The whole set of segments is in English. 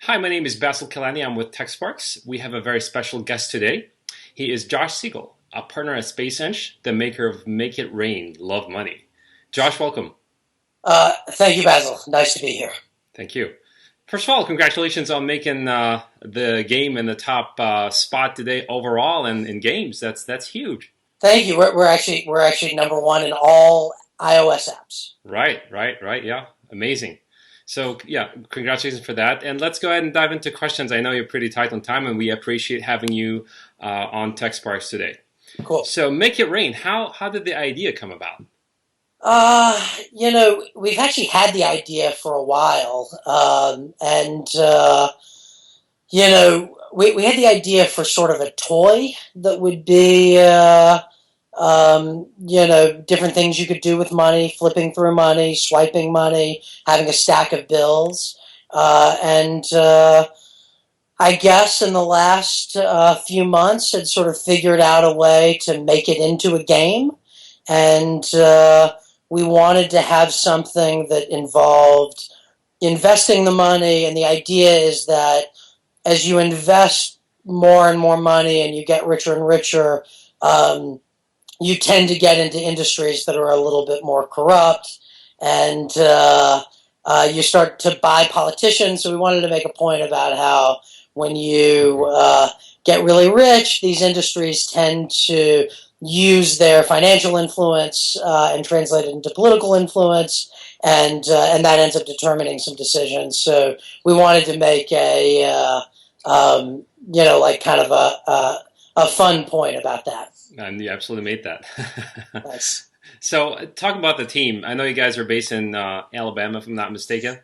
Hi, my name is Basil Kalani. I'm with TechSparks. We have a very special guest today. He is Josh Segall, a partner at SpaceInch, the maker of Make It Rain, Love Money. Josh, welcome. Thank you, Basil. Nice to be here. Thank you. First of all, congratulations on making the game in the top spot today overall and in games. That's huge. Thank you. We're actually number one in all iOS apps. Right. Yeah, amazing. So yeah, congratulations for that. And let's go ahead and dive into questions. I know you're pretty tight on time, and we appreciate having you on TechSparks today. Cool. So Make It Rain. How did the idea come about? We've actually had the idea for a while, and we had the idea for sort of a toy that would be different things you could do with money, flipping through money, swiping money, having a stack of bills. And I guess in the last few months, had sort of figured out a way to make it into a game. And we wanted to have something that involved investing the money. And the idea is that as you invest more and more money and you get richer and richer, you tend to get into industries that are a little bit more corrupt, and you start to buy politicians. So we wanted to make a point about how when you get really rich, these industries tend to use their financial influence and translate it into political influence, and that ends up determining some decisions. So we wanted to make like kind of a fun point about that. And you absolutely made that. Nice. So talk about the team. I know you guys are based in Alabama, if I'm not mistaken.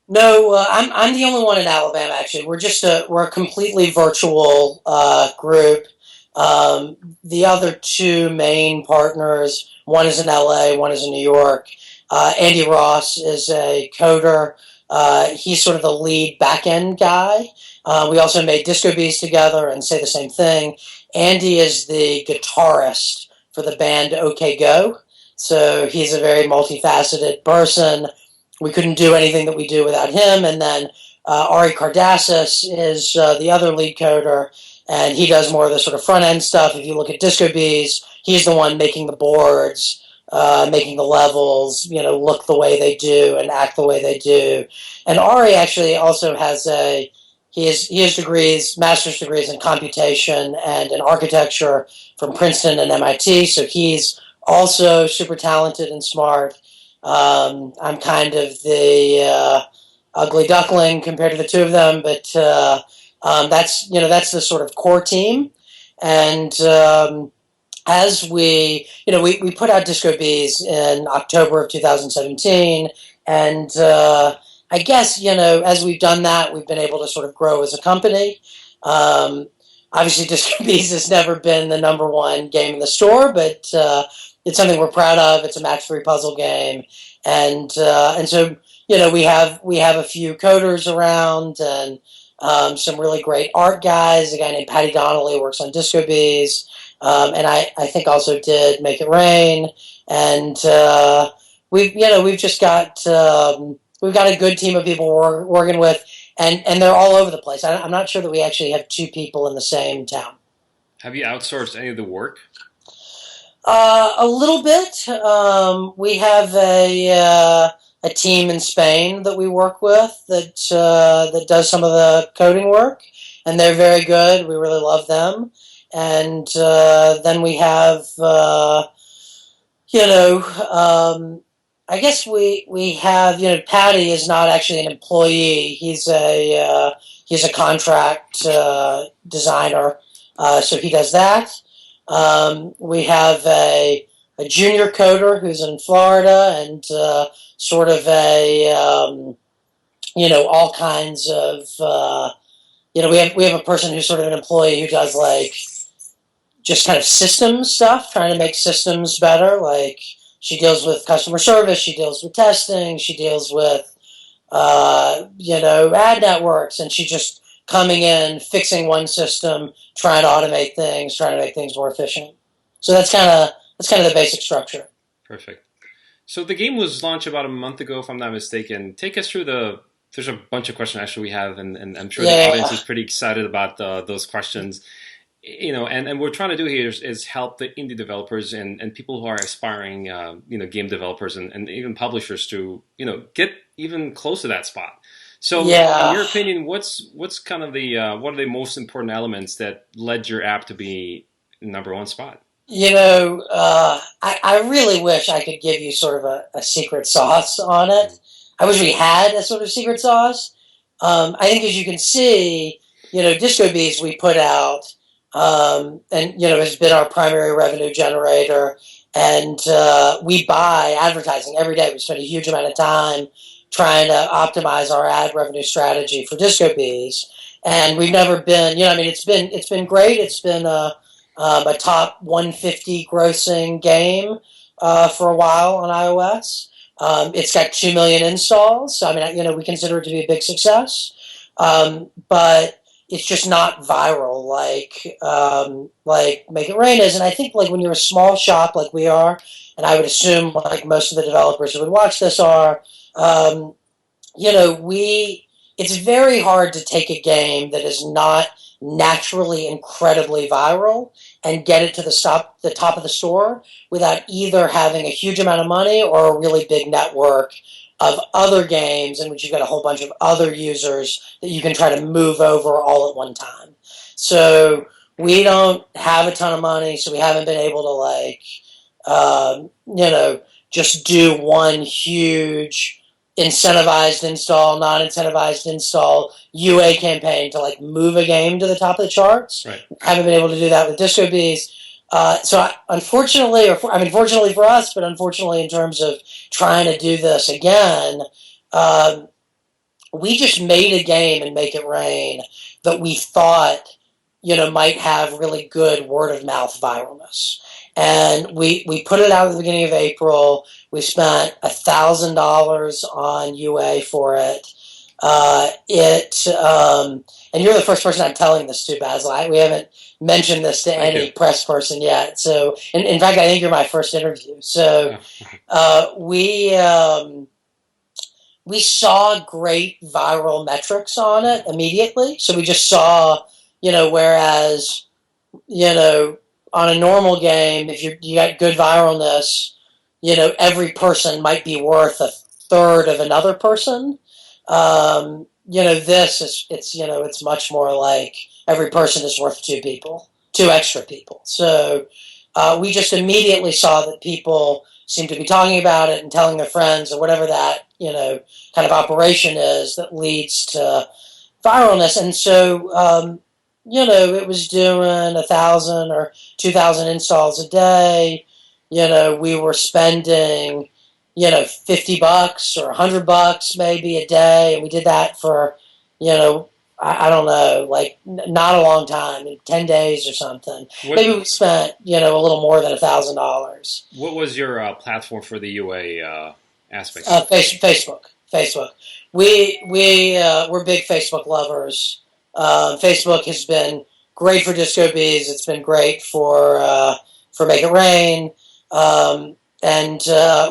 No, I'm the only one in Alabama. Actually, we're a completely virtual group. The other two main partners, one is in LA, one is in New York. Andy Ross is a coder. He's sort of the lead back-end guy. We also made Disco Bees together and say the same thing. Andy is the guitarist for the band OK Go. So he's a very multifaceted person. We couldn't do anything that we do without him. And then Ari Kardassis is the other lead coder, and he does more of the sort of front-end stuff. If you look at Disco Bees, he's the one making the boards, making the levels, look the way they do and act the way they do. And Ari actually also has he has degrees, master's degrees in computation and in architecture from Princeton and MIT. So he's also super talented and smart. I'm kind of the ugly duckling compared to the two of them, but that's the sort of core team. And as we put out Disco Bees in October of 2017, and I guess, as we've done that, we've been able to sort of grow as a company. Obviously, Disco Bees has never been the number one game in the store, but it's something we're proud of. It's a match-three puzzle game, and so we have a few coders around and some really great art guys. A guy named Patty Donnelly works on Disco Bees, and I think also did Make It Rain, and we've just got. We've got a good team of people we're working with, and they're all over the place. I'm not sure that we actually have two people in the same town. Have you outsourced any of the work? A little bit. We have a team in Spain that we work with that does some of the coding work, and they're very good. We really love them. And then we have, I guess we have, Patty is not actually an employee. He's a contract designer, so he does that. We have a junior coder who's in Florida, and sort of all kinds of, we have a person who's sort of an employee who does like just kind of systems stuff, trying to make systems better. Like she deals with customer service, she deals with testing, she deals with ad networks, and she's just coming in, fixing one system, trying to automate things, trying to make things more efficient. So that's kind of the basic structure. Perfect. So the game was launched about a month ago, if I'm not mistaken. Take us through the There's a bunch of questions actually we have, and I'm sure the audience Yeah, is pretty excited about those questions. And we're trying to do here is help the indie developers and people who are aspiring, game developers and even publishers to, get even close to that spot. So, in yeah. your opinion, what's kind of what are the most important elements that led your app to be number one spot? I really wish I could give you sort of a secret sauce on it. I wish we had a sort of secret sauce. I think, as you can see, Disco Bees we put out, and has been our primary revenue generator, and we buy advertising every day. We spend a huge amount of time trying to optimize our ad revenue strategy for Disco Bees, and we've never been, I mean, it's been great. It's been a top 150 grossing game for a while on iOS. It's got 2 million installs. So, I mean, we consider it to be a big success. But it's just not viral like Make It Rain is. And I think like when you're a small shop like we are, and I would assume like most of the developers who would watch this are, um, it's very hard to take a game that is not naturally incredibly viral and get it to the top of the store without either having a huge amount of money or a really big network of other games in which you've got a whole bunch of other users that you can try to move over all at one time. So we don't have a ton of money, so we haven't been able to um, you know, just do one huge incentivized install, non-incentivized install UA campaign to like move a game to the top of the charts. Right. Haven't been able to do that with Disco Bees. Unfortunately, fortunately for us, but unfortunately in terms of trying to do this again, um, we just made a game and Make It Rain that we thought, might have really good word of mouth viralness. And we put it out at the beginning of April. We spent $1,000 on UA for it. And you're the first person I'm telling this to, Basil. We haven't mentioned this to Thank any you. press person yet. So, in fact, I think you're my first interview. So, uh, we um, we saw great viral metrics on it immediately. So we just saw, whereas, you know, on a normal game, if you got good viralness, every person might be worth a third of another person. This is, it's much more like every person is worth two people, two extra people. So we just immediately saw that people seem to be talking about it and telling their friends or whatever that, kind of operation is that leads to viralness. And so, it was doing 1,000 or 2,000 installs a day. We were spending, $50 or $100 maybe a day. And we did that for, I don't know, like not a long time, 10 days or something. What Maybe we spent, a little more than $1,000. what was your platform for the UA aspects? Facebook. We're big Facebook lovers. Facebook has been great for Disco Bees. It's been great for Make It Rain, and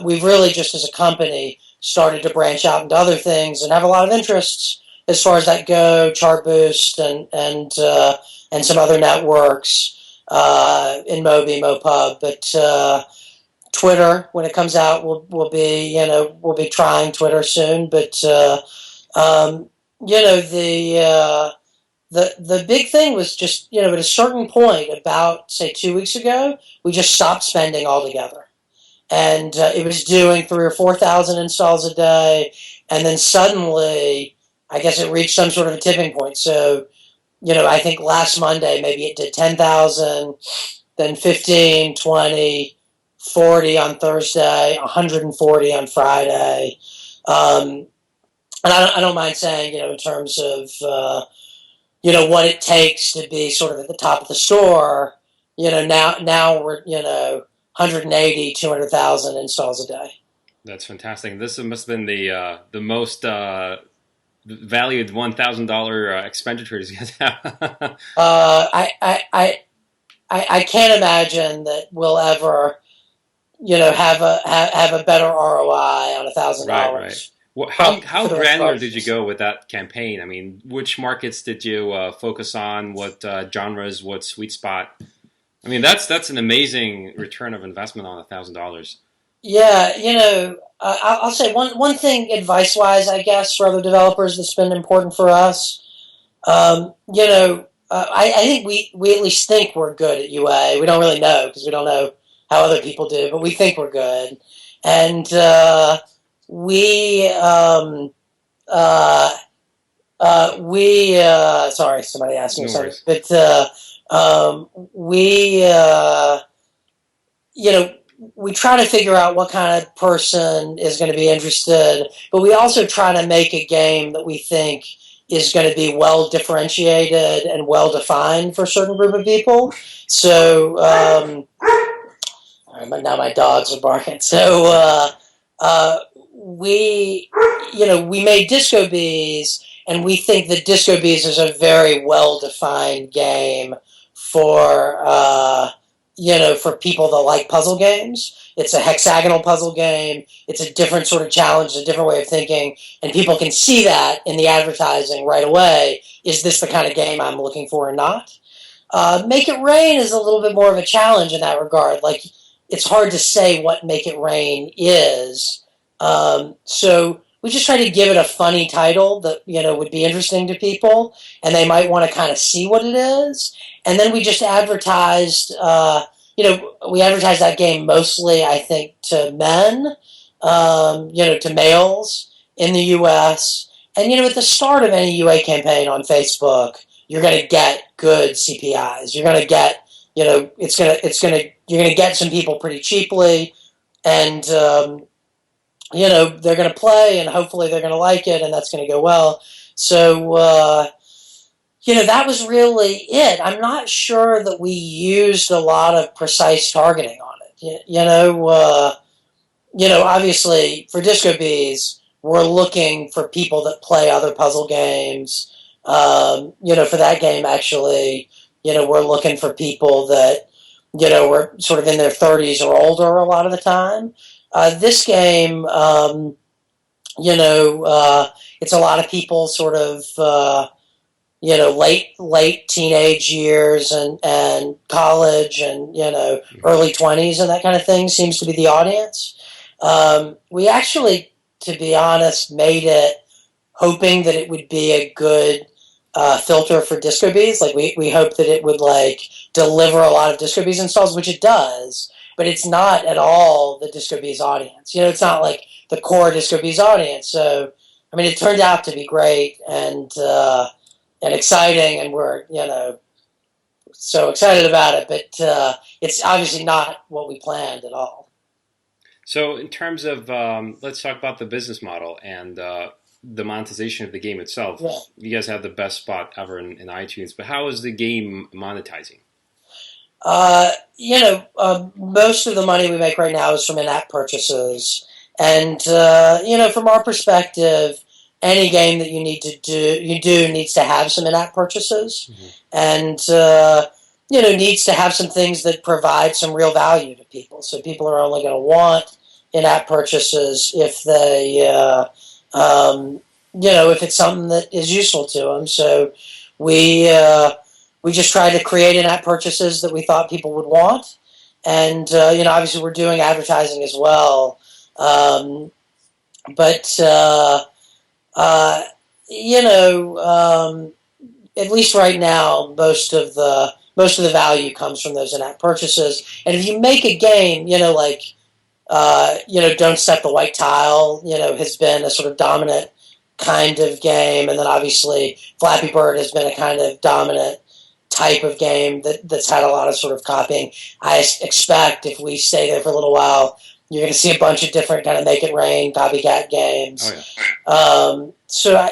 we've really just as a company started to branch out into other things and have a lot of interests as far as that go. Chartboost and some other networks in Moby, Mopub, but. Twitter, when it comes out, we'll be trying Twitter soon. But the big thing was just at a certain point, about say 2 weeks ago, we just stopped spending altogether, and it was doing 3 or 4 thousand installs a day, and then suddenly, I guess it reached some sort of a tipping point. So I think last Monday maybe it did 10,000, then 15, 20. 40 on Thursday, 140 on Friday. And I don't mind saying, in terms of, what it takes to be sort of at the top of the store, now we're, 180, 200,000 installs a day. That's fantastic. This must have been the most valued $1,000 expenditures you guys have. I can't imagine that we'll ever, have a better ROI on $1,000. Right. How for the rest of our granular did you business. go with that campaign? I mean, which markets did you focus on? What genres? What sweet spot? I mean, that's an amazing return of investment on $1,000. Yeah, I'll say one thing advice wise, I guess, for other developers that's been important for us. I think we at least think we're good at UA. We don't really know because we don't know how other people do, but we think we're good. And we uh, sorry, somebody asked me No something, worries. but we you know, we try to figure out what kind of person is going to be interested, but we also try to make a game that we think is going to be well differentiated and well defined for a certain group of people. So, now my dogs are barking. So, we, we made Disco Bees, and we think that Disco Bees is a very well defined game for, for people that like puzzle games. It's a hexagonal puzzle game. It's a different sort of challenge, a different way of thinking, and people can see that in the advertising right away. Is this the kind of game I'm looking for or not? Make It Rain is a little bit more of a challenge in that regard. Like, it's hard to say what Make It Rain is. So we just try to give it a funny title that, would be interesting to people, and they might want to kind of see what it is. And then we just advertised, we advertised that game mostly, I think, to men, to males in the U.S. And, at the start of any UA campaign on Facebook, you're going to get good CPIs. You're going to get, you're going to get some people pretty cheaply, and they're going to play, and hopefully they're going to like it, and that's going to go well. So, that was really it. I'm not sure that we used a lot of precise targeting on it. Obviously for Disco Bees, we're looking for people that play other puzzle games. For that game, actually, we're looking for people that, were sort of in their 30s or older a lot of the time. This game, it's a lot of people sort of, late teenage years and college and, early 20s and that kind of thing seems to be the audience. We actually, to be honest, made it hoping that it would be a good filter for Disco Bees. Like, we hope that it would, like, deliver a lot of Disco Bees installs, which it does, but it's not at all the Disco Bees audience. It's not like the core Disco Bees audience. So, I mean, it turned out to be great and exciting, and we're, so excited about it, but it's obviously not what we planned at all. So, in terms of, let's talk about the business model and the monetization of the game itself. Yeah. You guys have the best spot ever in iTunes, but how is the game monetizing? Most of the money we make right now is from in-app purchases, and from our perspective, any game that you do needs to have some in-app purchases, and needs to have some things that provide some real value to people. So people are only going to want in-app purchases if they, if it's something that is useful to them. So we just tried to create in-app purchases that we thought people would want, and obviously we're doing advertising as well, but. At least right now, most of the value comes from those in-app purchases. And if you make a game, Don't Step the White Tile, has been a sort of dominant kind of game, and then obviously Flappy Bird has been a kind of dominant type of game that's had a lot of sort of copying. I expect if we stay there for a little while, you're going to see a bunch of different kind of Make It Rain copycat games. Oh, So,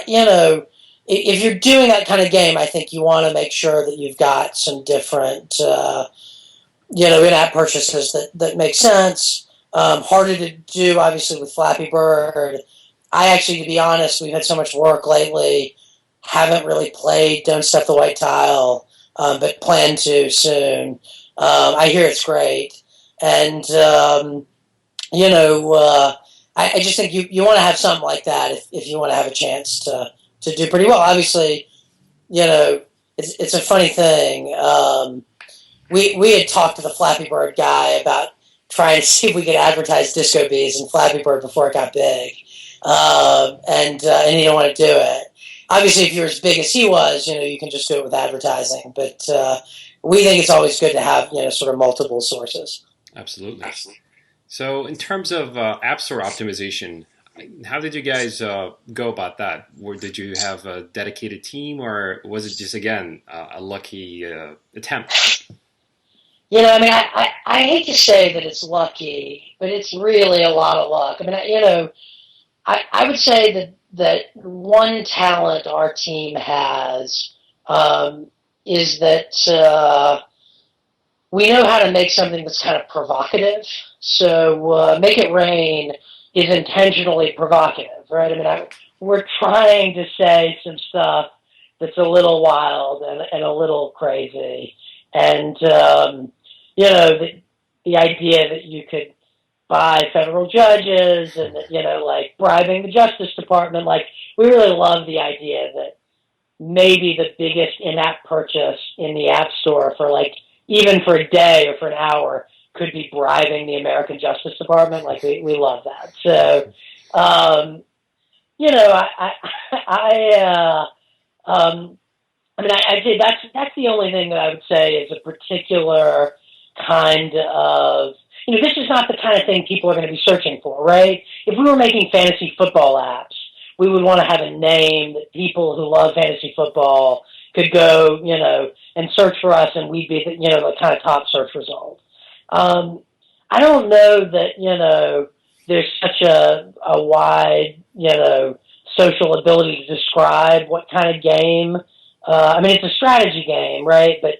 if you're doing that kind of game, I think you want to make sure that you've got some different, in-app purchases that make sense. Harder to do, obviously, with Flappy Bird. I actually, to be honest, we've had so much work lately, haven't really played Don't Step the White Tile, but plan to soon. I hear it's great. And, I just think you want to have something like that if you want to have a chance to do pretty well. Obviously, it's a funny thing. We had talked to the Flappy Bird guy about trying to see if we could advertise Disco Bees and Flappy Bird before it got big, and he didn't want to do it. Obviously, if you're as big as he was, you can just do it with advertising. But we think it's always good to have sort of multiple sources. Absolutely. So, in terms of App Store optimization, how did you guys go about that? Did you have a dedicated team, or was it just again a lucky attempt? I hate to say that it's lucky, but it's really a lot of luck. I would say that one talent our team has is that we know how to make something that's kind of provocative. So Make It Rain is intentionally provocative, right? We're trying to say some stuff that's a little wild and a little crazy. And, the idea that you could buy federal judges and, like bribing the Justice Department, like we really love the idea that maybe the biggest in-app purchase in the App Store for like even for a day or for an hour could be bribing the American Justice Department. Like we love that. So, you know, I I'd say that's the only thing that I would say is a particular kind of this is not the kind of thing people are going to be searching for, right? If we were making fantasy football apps, we would want to have a name that people who love fantasy football could go, and search for us, and we'd be, the kind of top search result. Um, I don't know that, there's such a wide, social ability to describe what kind of game. It's a strategy game, right? But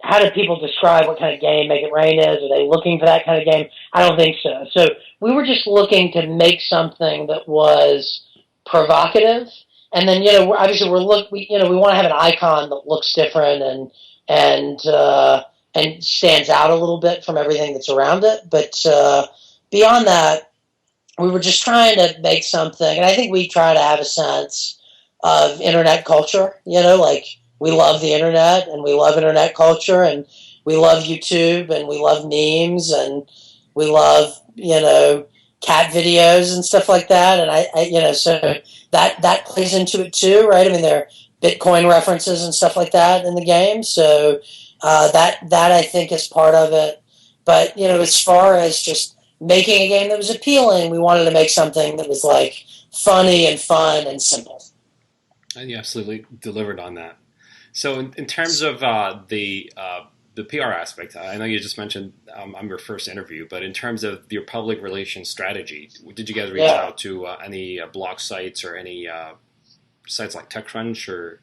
how do people describe what kind of game Make It Rain is? Are they looking for that kind of game? I don't think so. So we were just looking to make something that was provocative, and then obviously we want to have an icon that looks different and stands out a little bit from everything that's around it. But beyond that, we were just trying to make something, and I think we try to have a sense of internet culture. Like we love the internet, and we love internet culture, and we love YouTube, and we love memes, and we love cat videos and stuff like that. And so that plays into it too, right? There are Bitcoin references and stuff like that in the game, so that I think is part of it. But as far as just making a game that was appealing, we wanted to make something that was like funny and fun and simple. And you absolutely delivered on that. So, in terms of the PR aspect, I know you just mentioned on your first interview, but in terms of your public relations strategy, did you guys reach out to any blog sites or any sites like TechCrunch or?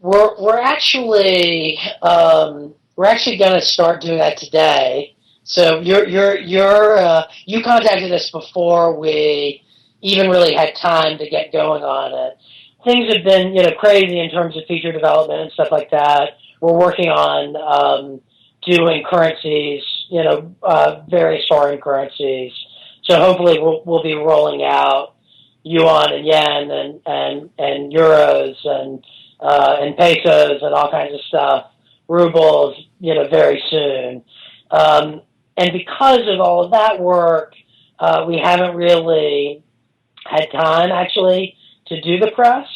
We're actually going to start doing that today. So you contacted us before we even really had time to get going on it. Things have been crazy in terms of feature development and stuff like that. We're working on doing currencies, various foreign currencies. So hopefully we'll be rolling out yuan and yen and euros and pesos and all kinds of stuff, rubles, very soon. And because of all of that work, we haven't really had time actually to do the press.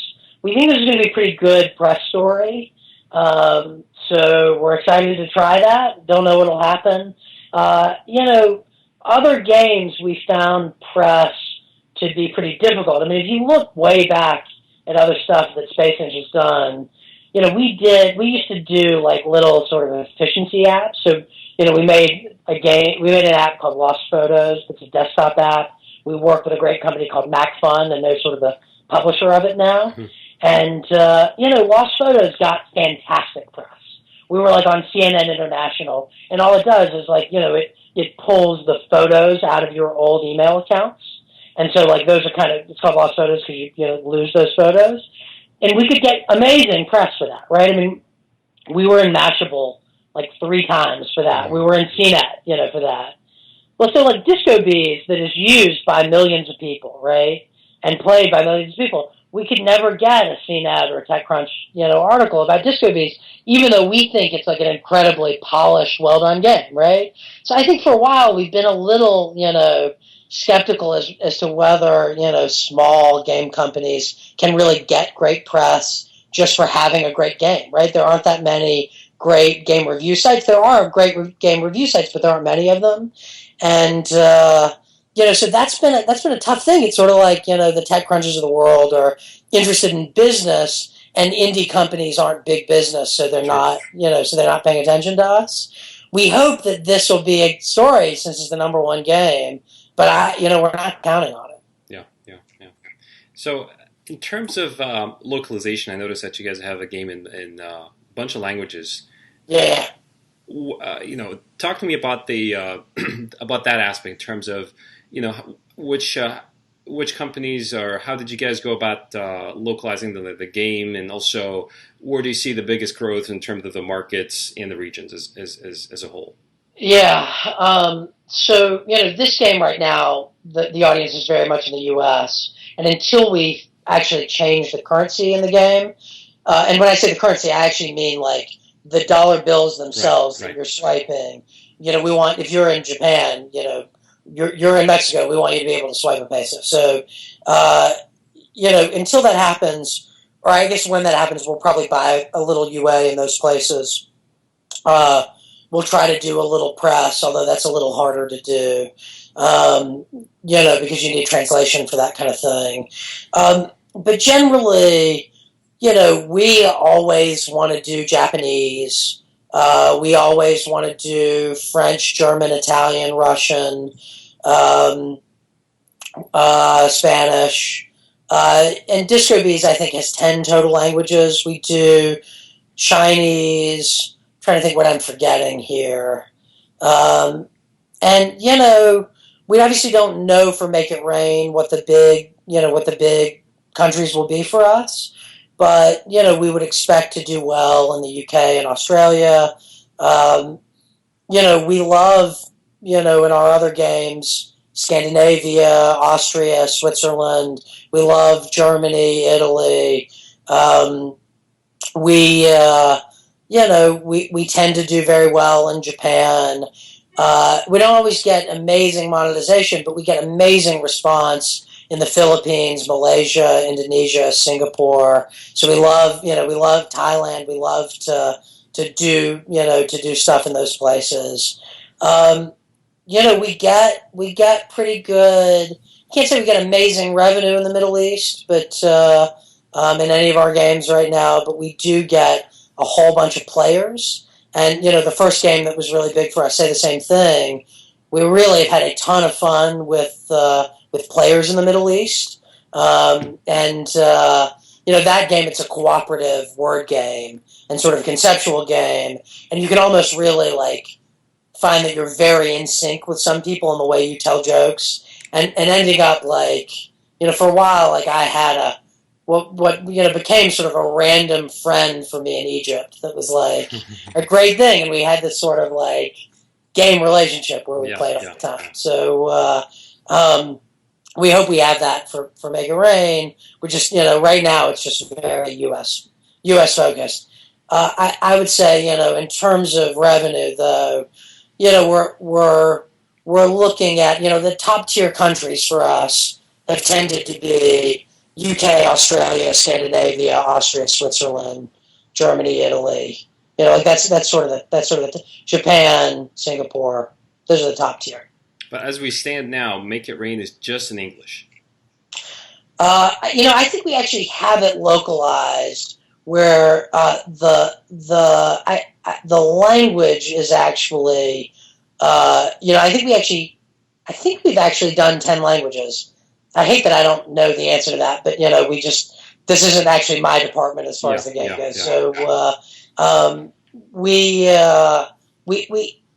We think this is going to be a pretty good press story. So we're excited to try that. Don't know what'll happen. Other games we found press to be pretty difficult. If you look way back at other stuff that Space Engine's done, we used to do like little sort of efficiency apps. So, we made an app called Lost Photos. It's a desktop app. We work with a great company called MacFun, and they're sort of the publisher of it now. Mm-hmm. And, Lost Photos got fantastic press. We were like on CNN International, and all it does is like, it pulls the photos out of your old email accounts. And so like those are it's called Lost Photos because you lose those photos. And we could get amazing press for that, right? We were in Mashable like 3 times for that. We were in CNET, for that. Well, so like Disco Bees that is used by millions of people, right, and played by millions of people. We could never get a CNET or a TechCrunch, article about Disco Bees, even though we think it's like an incredibly polished, well done game, right? So I think for a while we've been a little, skeptical as to whether small game companies can really get great press just for having a great game, right? There aren't that many great game review sites. There are great game review sites, but there aren't many of them. And so that's been a tough thing. It's sort of like the tech crunches of the world are interested in business, and indie companies aren't big business, so they're Sure. not so they're not paying attention to us. We hope that this will be a story since it's the number one game, but we're not counting on it. Yeah, yeah, yeah. So, in terms of localization, I noticed that you guys have a game in a bunch of languages. Yeah. Talk to me about the about that aspect in terms of which companies, or how did you guys go about localizing the game, and also where do you see the biggest growth in terms of the markets and the regions as a whole? Yeah. So, this game right now, the audience is very much in the U.S., and until we actually change the currency in the game, and when I say the currency, I actually mean like the dollar bills themselves Right, that you're swiping. We want, if you're in Japan, you're in Mexico, we want you to be able to swipe a peso. So, until that happens, or I guess when that happens, we'll probably buy a little UA in those places. Uh, we'll try to do a little press, although that's a little harder to do, because you need translation for that kind of thing. But generally, we always want to do Japanese. We always want to do French, German, Italian, Russian, um, Spanish. And DistroBees, I think, has 10 total languages. We do Chinese. I'm trying to think what I'm forgetting here. Um, and we obviously don't know for Make It Rain what the big countries will be for us, but we would expect to do well in the UK and Australia. Um, we love in our other games Scandinavia, Austria, Switzerland. We love Germany, Italy. Um, we tend to do very well in Japan. We don't always get amazing monetization, but we get amazing response in the Philippines, Malaysia, Indonesia, Singapore. So we love Thailand. We love to do stuff in those places. Um, we get pretty good. Can't say we get amazing revenue in the Middle East, but in any of our games right now, but we do get a whole bunch of players. And the first game that was really big for us, say the same thing. We really have had a ton of fun with players in the Middle East, and that game. It's a cooperative word game and sort of conceptual game, and you can almost really like find that you're very in sync with some people in the way you tell jokes, and ending up like for a while like I had what became sort of a random friend for me in Egypt that was like a great thing, and we had this sort of like game relationship where we played all the time. So we hope we have that for Make It Rain. We're just right now it's just very US focused. I would say in terms of revenue though, we're looking at the top tier countries for us have tended to be UK, Australia, Scandinavia, Austria, Switzerland, Germany, Italy. Like that's sort of the Japan, Singapore. Those are the top tier. But as we stand now, Make It Rain is just in English. I think we actually have it localized where the language is actually. I think we've actually done 10 languages. I hate that I don't know the answer to that, but this isn't actually my department as far as the game goes. Yeah. So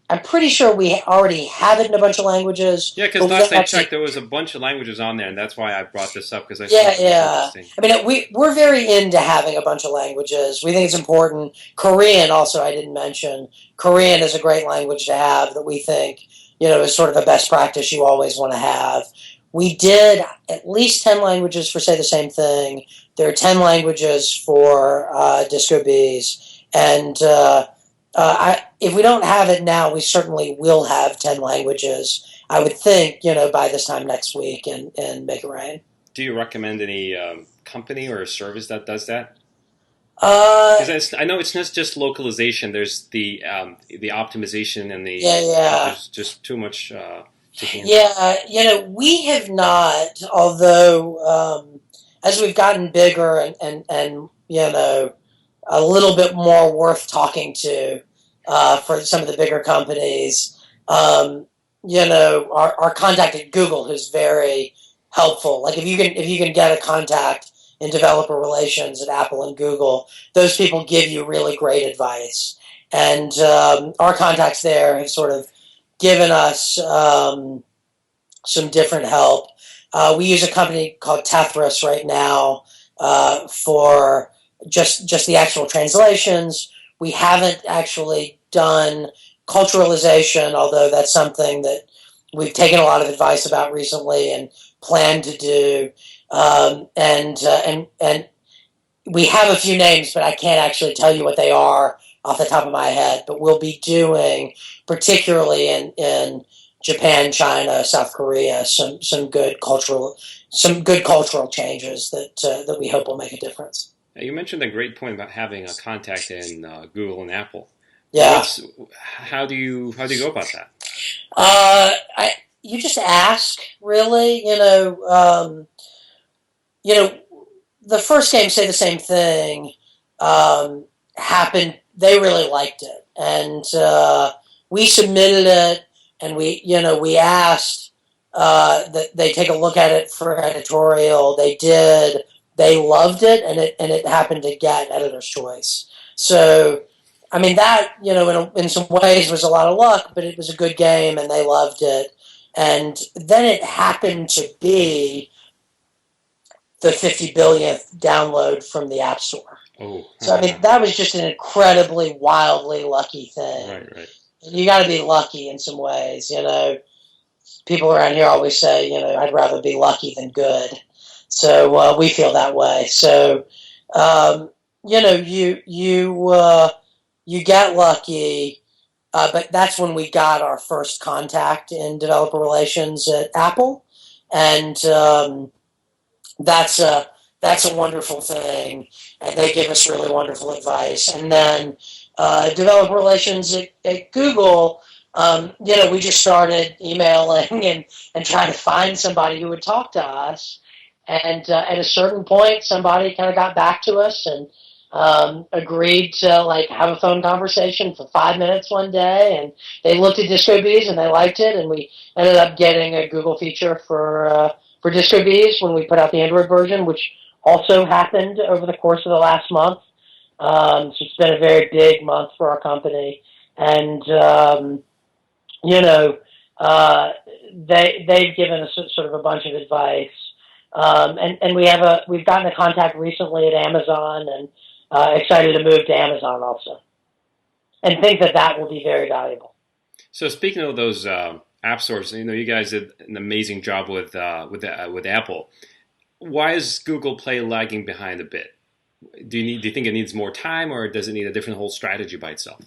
I'm pretty sure we already have it in a bunch of languages. Yeah, because last I checked, there was a bunch of languages on there, and that's why I brought this up, because I thought it was interesting. I mean, we're very into having a bunch of languages. We think it's important. Korean, also, I didn't mention. Korean is a great language to have that we think, is sort of a best practice you always want to have. We did at least 10 languages for Say the Same Thing. There are 10 languages for Disco Bees. And if we don't have it now, we certainly will have 10 languages, I would think, by this time next week and make it rain. Do you recommend any company or service that does that? Uh, Because I know it's not just localization. There's the optimization and yeah, yeah. there's just too much to handle. Yeah, we have not, although as we've gotten bigger and a little bit more worth talking to for some of the bigger companies, our contact at Google who's very helpful. Like if you can get a contact in developer relations at Apple and Google, those people give you really great advice. And our contacts there have sort of given us some different help. We use a company called Tethris right now for just the actual translations. We haven't actually done culturalization, although that's something that we've taken a lot of advice about recently and plan to do. And we have a few names, but I can't actually tell you what they are off the top of my head. But we'll be doing, particularly in Japan, China, South Korea, some good cultural changes that we hope will make a difference. You mentioned a great point about having a contact in Google and Apple. Yeah. How do you go about that? You just ask, really. The first game, Say the Same Thing, happened. They really liked it, and we submitted it, and we asked that they take a look at it for editorial. They did. They loved it, and it happened to get editor's choice. So, I mean, that in some ways was a lot of luck, but it was a good game, and they loved it. And then it happened to be the 50 billionth download from the App Store. Oh, So, I mean, that was just an incredibly, wildly lucky thing. right. You got to be lucky in some ways. People around here always say, I'd rather be lucky than good. So we feel that way. So, you get lucky, but that's when we got our first contact in developer relations at Apple, and that's a wonderful thing, and they give us really wonderful advice. And then developer relations at Google, we just started emailing and trying to find somebody who would talk to us. And at a certain point, somebody kind of got back to us and agreed to have a phone conversation for 5 minutes one day. And they looked at DiscoBees and they liked it, and we ended up getting a Google feature for DiscoBees when we put out the Android version, which also happened over the course of the last month. So it's been a very big month for our company, and they've given us sort of a bunch of advice. And we've gotten a contact recently at Amazon, and excited to move to Amazon also, and think that will be very valuable. So speaking of those app stores, you guys did an amazing job with Apple. Why is Google Play lagging behind a bit? Do you think it needs more time, or does it need a different whole strategy by itself?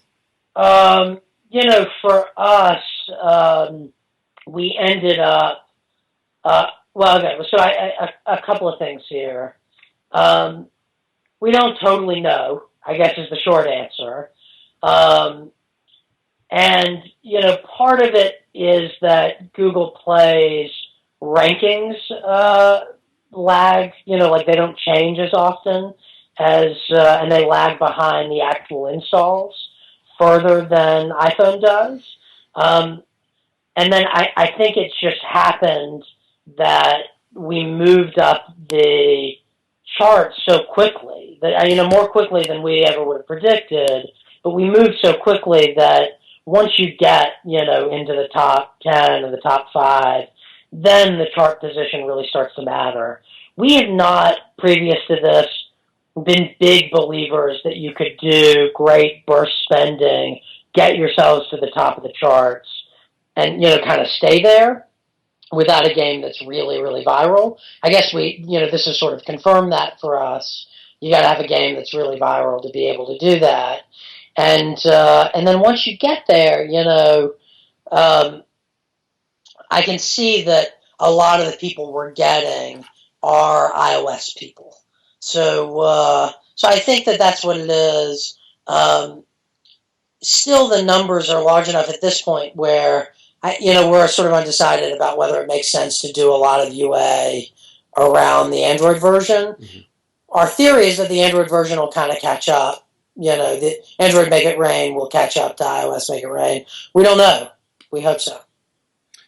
For us, we ended up. Well, okay. So a couple of things here. We don't totally know, I guess, is the short answer. And part of it is that Google Play's rankings lag. They don't change as often and they lag behind the actual installs further than iPhone does. And then I think it's just happened that we moved up the charts so quickly that more quickly than we ever would have predicted. But we moved so quickly that once you get into the top 10 or the top 5, then the chart position really starts to matter. We have not, previous to this, been big believers that you could do great burst spending, get yourselves to the top of the charts, and kind of stay there without a game that's really, really viral. I guess this has sort of confirmed that for us. You got to have a game that's really viral to be able to do that. And then once you get there, um, I can see that a lot of the people we're getting are iOS people. So I think that that's what it is. Still, the numbers are large enough at this point where we're sort of undecided about whether it makes sense to do a lot of UA around the Android version. Mm-hmm. Our theory is that the Android version will kind of catch up. The Android Make It Rain will catch up to iOS Make It Rain. We don't know. We hope so.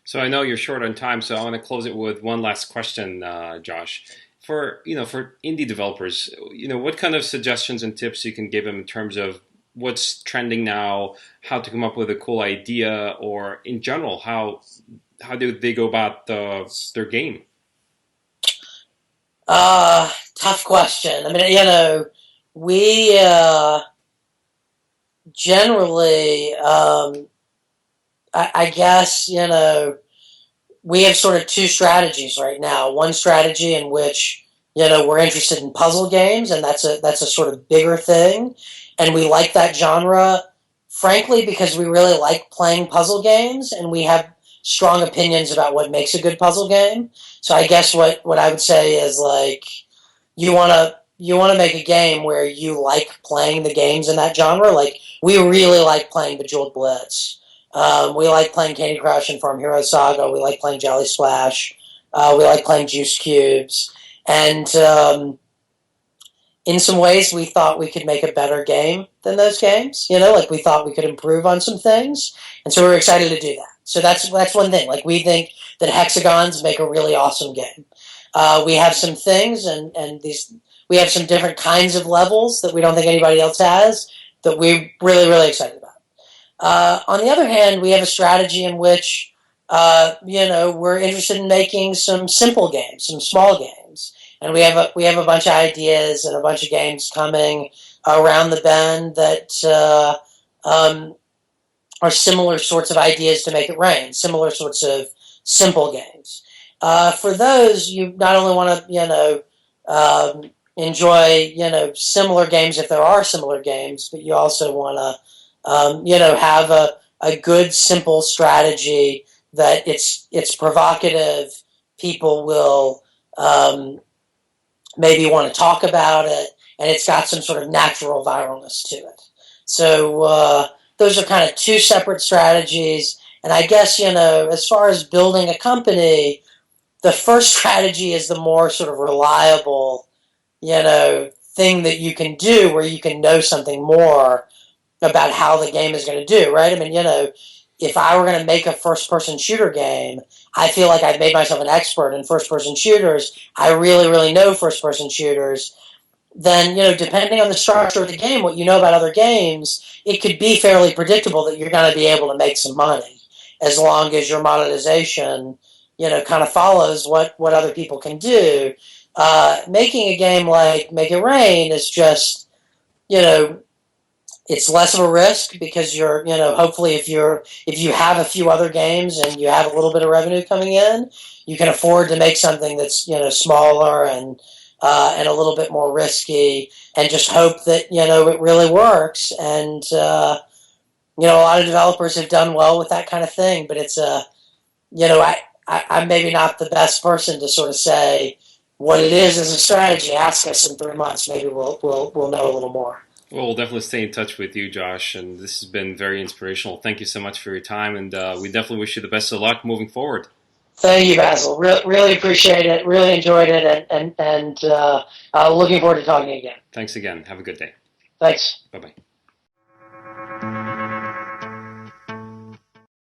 So I know you're short on time, so I want to close it with one last question, Josh. For indie developers, what kind of suggestions and tips you can give them in terms of what's trending now, how to come up with a cool idea, or in general, how do they go about their game? Tough question. I mean, we generally, I guess, we have sort of two strategies right now. One strategy in which we're interested in puzzle games, and that's a sort of bigger thing, and we like that genre, frankly, because we really like playing puzzle games, and we have strong opinions about what makes a good puzzle game. So I guess what I would say is, like, you want to make a game where you like playing the games in that genre. Like, we really like playing Bejeweled Blitz. We like playing Candy Crush and Farm Hero Saga. We like playing Jolly Splash. We like playing Juice Cubes. And in some ways, we thought we could make a better game than those games. Like, we thought we could improve on some things. And so we were excited to do that. So that's one thing. Like, we think that hexagons make a really awesome game. We have some things, and we have some different kinds of levels that we don't think anybody else has that we're really, really excited about. On the other hand, we have a strategy in which, we're interested in making some simple games, some small games, and we have a bunch of ideas and a bunch of games coming around the bend that are similar sorts of ideas to Make It Rain, similar sorts of simple games. For those, you not only want to, enjoy, similar games if there are similar games, but you also want to, have a good, simple strategy that it's provocative. People will maybe want to talk about it, and it's got some sort of natural viralness to it. So those are kind of two separate strategies. And I guess, as far as building a company, the first strategy is the more sort of reliable, thing that you can do where you can know something more about how the game is going to do, right? I mean, if I were going to make a first-person shooter game, I feel like I've made myself an expert in first-person shooters. I really, really know first-person shooters. Then, depending on the structure of the game, what you know about other games, it could be fairly predictable that you're going to be able to make some money as long as your monetization, kind of follows what other people can do. Making a game like Make It Rain is just, it's less of a risk because you're, hopefully if you have a few other games and you have a little bit of revenue coming in, you can afford to make something that's, smaller and a little bit more risky, and just hope that, it really works. And, a lot of developers have done well with that kind of thing, but it's I'm maybe not the best person to sort of say what it is as a strategy. Ask us in 3 months, maybe we'll know a little more. Well, we'll definitely stay in touch with you, Josh, and this has been very inspirational. Thank you so much for your time, and we definitely wish you the best of luck moving forward. Thank you, Basil. Really appreciate it. Really enjoyed it, and looking forward to talking again. Thanks again. Have a good day. Thanks. Bye-bye.